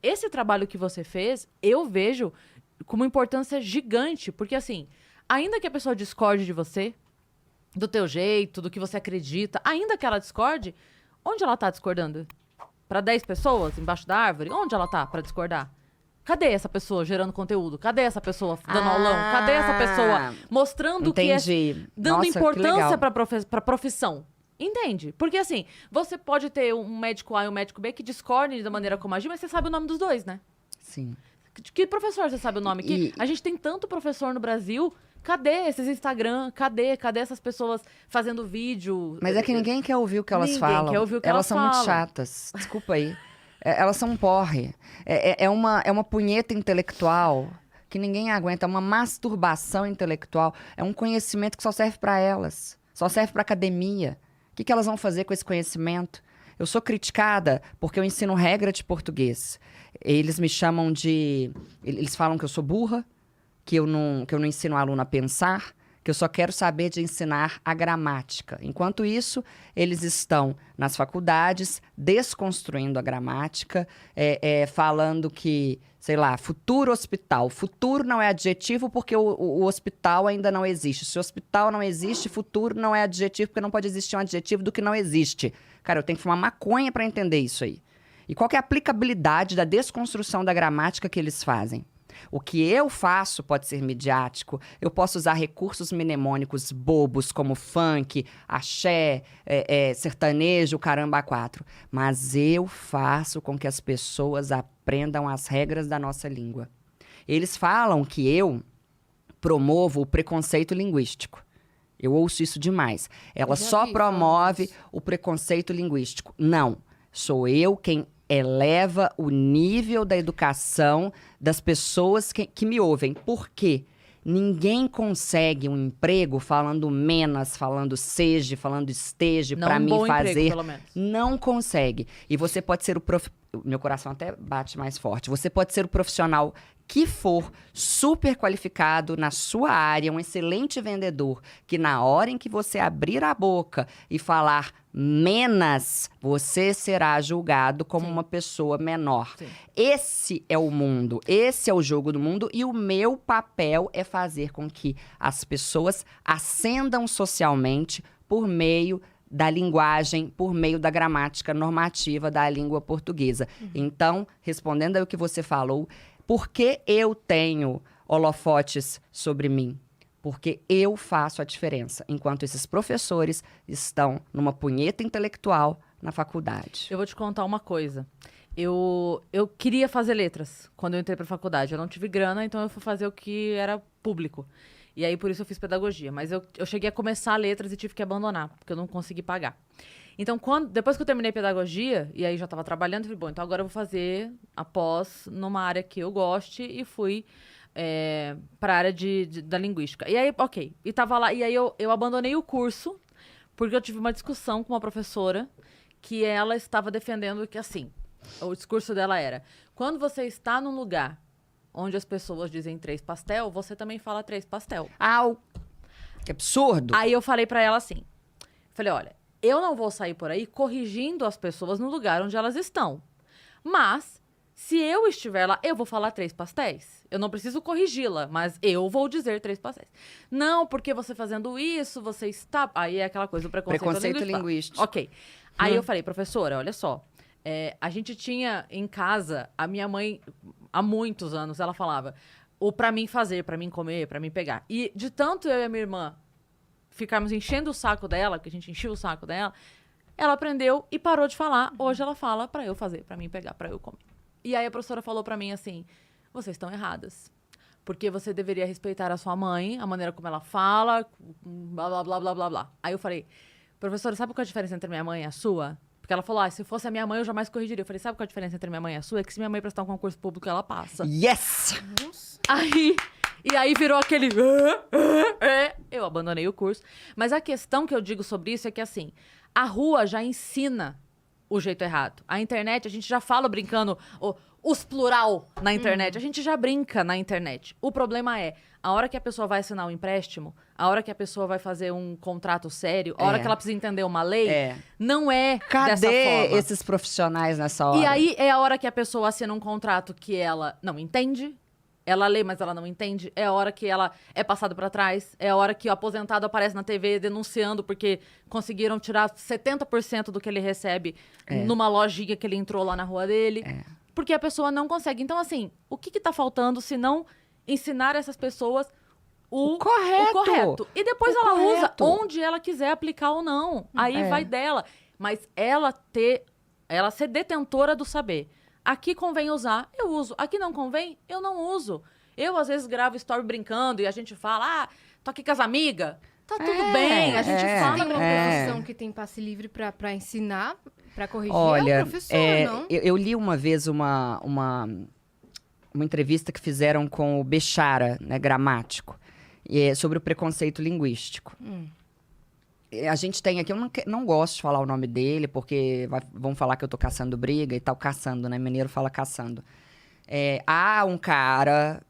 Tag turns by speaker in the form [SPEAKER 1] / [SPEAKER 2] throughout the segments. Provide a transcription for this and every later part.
[SPEAKER 1] Esse trabalho que você fez, eu vejo com uma importância gigante. Porque, assim, ainda que a pessoa discorde de você, do teu jeito, do que você acredita, ainda que ela discorde, onde ela tá discordando? Pra 10 pessoas embaixo da árvore? Onde ela tá pra discordar? Cadê essa pessoa gerando conteúdo? Cadê essa pessoa dando aulão? Cadê essa pessoa mostrando
[SPEAKER 2] entendi.
[SPEAKER 1] que é... Dando
[SPEAKER 2] Nossa,
[SPEAKER 1] importância pra profissão. Entende? Porque assim, você pode ter um médico A e um médico B que discordem da maneira como agir, mas você sabe o nome dos dois, né?
[SPEAKER 2] Sim.
[SPEAKER 1] Que professor você sabe o nome? A gente tem tanto professor no Brasil. Cadê esses Instagram? Cadê essas pessoas fazendo vídeo?
[SPEAKER 2] Mas é que ninguém quer ouvir o que elas falam.
[SPEAKER 1] Ninguém quer ouvir o que
[SPEAKER 2] elas são
[SPEAKER 1] falam.
[SPEAKER 2] muito chatas. Desculpa aí. Elas são um porre. É uma punheta intelectual que ninguém aguenta. É uma masturbação intelectual. É um conhecimento que só serve para elas. Só serve para academia. O que elas vão fazer com esse conhecimento? Eu sou criticada porque eu ensino regra de português. Eles me chamam de... Eles falam que eu sou burra, que eu não ensino o aluno a pensar, que eu só quero saber de ensinar a gramática. Enquanto isso, eles estão nas faculdades desconstruindo a gramática, falando que, sei lá, futuro hospital. Futuro não é adjetivo porque o hospital ainda não existe. Se o hospital não existe, futuro não é adjetivo porque não pode existir um adjetivo do que não existe. Cara, eu tenho que fumar maconha para entender isso aí. E qual que é a aplicabilidade da desconstrução da gramática que eles fazem? O que eu faço pode ser midiático, eu posso usar recursos mnemônicos bobos como funk, axé, sertanejo, caramba quatro. Mas eu faço com que as pessoas aprendam as regras da nossa língua. Eles falam que eu promovo o preconceito linguístico. Eu ouço isso demais. Ela só promove o preconceito linguístico. Não, sou eu quem eleva o nível da educação das pessoas que me ouvem. Por quê? Ninguém consegue um emprego falando menos, falando seja, falando esteja, para mim fazer.
[SPEAKER 1] Emprego, pelo menos.
[SPEAKER 2] Não consegue. E você pode ser meu coração até bate mais forte. Você pode ser o profissional que for super qualificado na sua área, um excelente vendedor, que na hora em que você abrir a boca e falar menos, você será julgado como uma pessoa menor.
[SPEAKER 1] Sim.
[SPEAKER 2] Esse é o mundo, esse é o jogo do mundo e o meu papel é fazer com que as pessoas ascendam socialmente por meio da linguagem, por meio da gramática normativa da língua portuguesa. Então, respondendo ao que você falou, por que eu tenho holofotes sobre mim? Porque eu faço a diferença, enquanto esses professores estão numa punheta intelectual na faculdade.
[SPEAKER 1] Eu vou te contar uma coisa. Eu queria fazer letras quando eu entrei pra faculdade. Eu não tive grana, então eu fui fazer o que era público. E aí, por isso, eu fiz pedagogia. Mas eu cheguei a começar letras e tive que abandonar, porque eu não consegui pagar. Então, depois que eu terminei pedagogia, e aí já estava trabalhando, eu falei, bom, então agora eu vou fazer a pós numa área que eu goste e fui para a área da linguística. E aí, ok, e tava lá, e aí eu abandonei o curso, porque eu tive uma discussão com uma professora que ela estava defendendo que, assim, o discurso dela era, quando você está num lugar onde as pessoas dizem 3 pastel, você também fala 3 pastel.
[SPEAKER 2] Que absurdo!
[SPEAKER 1] Aí eu falei pra ela assim, falei, olha, eu não vou sair por aí corrigindo as pessoas no lugar onde elas estão. Mas, se eu estiver lá, eu vou falar 3 pastéis. Eu não preciso corrigi-la, mas eu vou dizer 3 pastéis. Não, porque você fazendo isso, você está... Aí é aquela coisa do preconceito linguístico. Ok. Aí eu falei, professora, olha só. A gente tinha em casa, a minha mãe, há muitos anos, ela falava, o pra mim fazer, pra mim comer, pra mim pegar. E de tanto eu e a minha irmã ficarmos enchendo o saco dela, que a gente enchia o saco dela, ela aprendeu e parou de falar. Hoje ela fala pra eu fazer, pra mim pegar, pra eu comer. E aí a professora falou pra mim assim, vocês estão erradas. Porque você deveria respeitar a sua mãe, a maneira como ela fala, blá, blá, blá, blá, blá, blá. Aí eu falei, professora, sabe qual é a diferença entre minha mãe e a sua? Porque ela falou, se fosse a minha mãe, eu jamais corrigiria. Eu falei, sabe qual é a diferença entre minha mãe e a sua? É que se minha mãe prestar um concurso público, ela passa.
[SPEAKER 2] Yes!
[SPEAKER 1] E aí virou aquele... Eu abandonei o curso. Mas a questão que eu digo sobre isso é que, assim, a rua já ensina o jeito errado. A internet, a gente já fala brincando, os plural na internet. A gente já brinca na internet. O problema é, a hora que a pessoa vai assinar um empréstimo, a hora que a pessoa vai fazer um contrato sério, a hora que ela precisa entender uma lei, não é dessa
[SPEAKER 2] Cadê
[SPEAKER 1] forma.
[SPEAKER 2] esses profissionais nessa hora?
[SPEAKER 1] E aí é a hora que a pessoa assina um contrato que ela não entende, ela lê, mas ela não entende. É a hora que ela é passada pra trás. É a hora que o aposentado aparece na TV denunciando porque conseguiram tirar 70% do que ele recebe numa lojinha que ele entrou lá na rua dele. Porque a pessoa não consegue. Então, assim, o que tá faltando se não ensinar essas pessoas o correto? E depois ela usa onde ela quiser aplicar ou não. Aí vai dela. Mas ela ser detentora do saber. Aqui convém usar, eu uso. Aqui não convém, eu não uso. Eu, às vezes, gravo story brincando e a gente fala, tô aqui com as amigas. Tá tudo bem, a gente fala.
[SPEAKER 3] Tem uma profissão que tem passe livre pra ensinar, pra corrigir,
[SPEAKER 2] Olha,
[SPEAKER 3] é o professor, não?
[SPEAKER 2] Eu li uma vez uma entrevista que fizeram com o Bechara, né, gramático, sobre o preconceito linguístico. A gente tem aqui, eu não gosto de falar o nome dele, porque vão falar que eu tô caçando briga e tal, caçando, né? Mineiro fala caçando. Há um cara,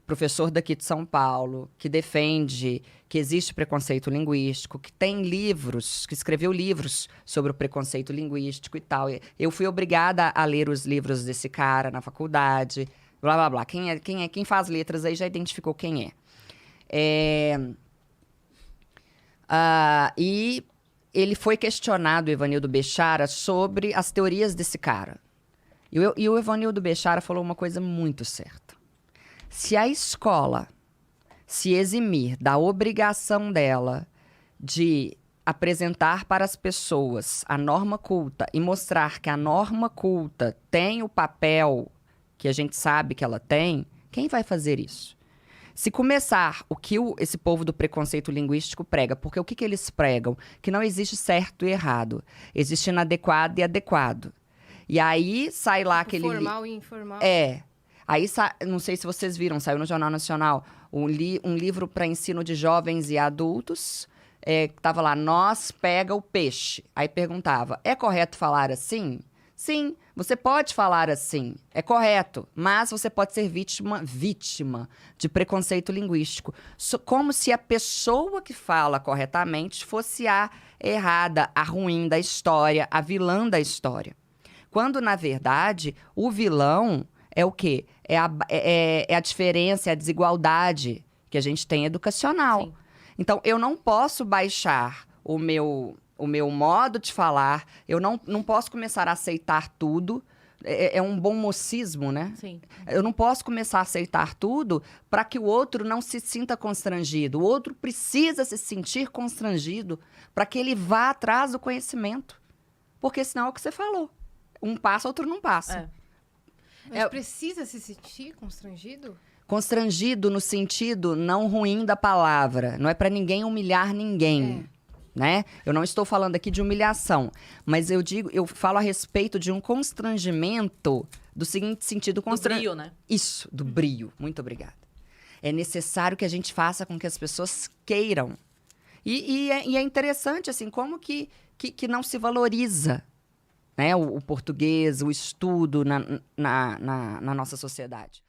[SPEAKER 2] professor daqui de São Paulo, que defende que existe preconceito linguístico, que tem livros, que escreveu livros sobre o preconceito linguístico e tal. Eu fui obrigada a ler os livros desse cara na faculdade, blá, blá, blá. Quem faz letras aí já identificou quem é. E ele foi questionado, o Evanildo Bechara, sobre as teorias desse cara. E o Evanildo Bechara falou uma coisa muito certa. Se a escola se eximir da obrigação dela de apresentar para as pessoas a norma culta e mostrar que a norma culta tem o papel que a gente sabe que ela tem, quem vai fazer isso? Se começar o que esse povo do preconceito linguístico prega, porque o que eles pregam? Que não existe certo e errado. Existe inadequado e adequado. E aí sai lá aquele...
[SPEAKER 3] Formal e informal.
[SPEAKER 2] Aí, não sei se vocês viram, saiu no Jornal Nacional, um livro para ensino de jovens e adultos, que tava lá, nós pega o peixe. Aí perguntava, é correto falar assim? Sim, você pode falar assim, é correto, mas você pode ser vítima de preconceito linguístico. Como se a pessoa que fala corretamente fosse a errada, a ruim da história, a vilã da história. Quando, na verdade, o vilão é o quê? É a diferença, é a desigualdade que a gente tem educacional.
[SPEAKER 1] Sim.
[SPEAKER 2] Então, eu não posso baixar o meu modo de falar, eu não posso começar a aceitar tudo. É um bom mocismo, né?
[SPEAKER 1] Sim.
[SPEAKER 2] Eu não posso começar a aceitar tudo para que o outro não se sinta constrangido. O outro precisa se sentir constrangido para que ele vá atrás do conhecimento. Porque senão é o que você falou. Um passa, outro não passa.
[SPEAKER 3] Mas precisa se sentir constrangido?
[SPEAKER 2] Constrangido no sentido não ruim da palavra. Não é para ninguém humilhar ninguém. Né? Eu não estou falando aqui de humilhação, mas eu falo a respeito de um constrangimento do seguinte sentido...
[SPEAKER 1] Do brio, né?
[SPEAKER 2] Isso, do brio. Muito obrigada. É necessário que a gente faça com que as pessoas queiram. E é interessante, assim, como que não se valoriza, né? O português, o estudo na nossa sociedade.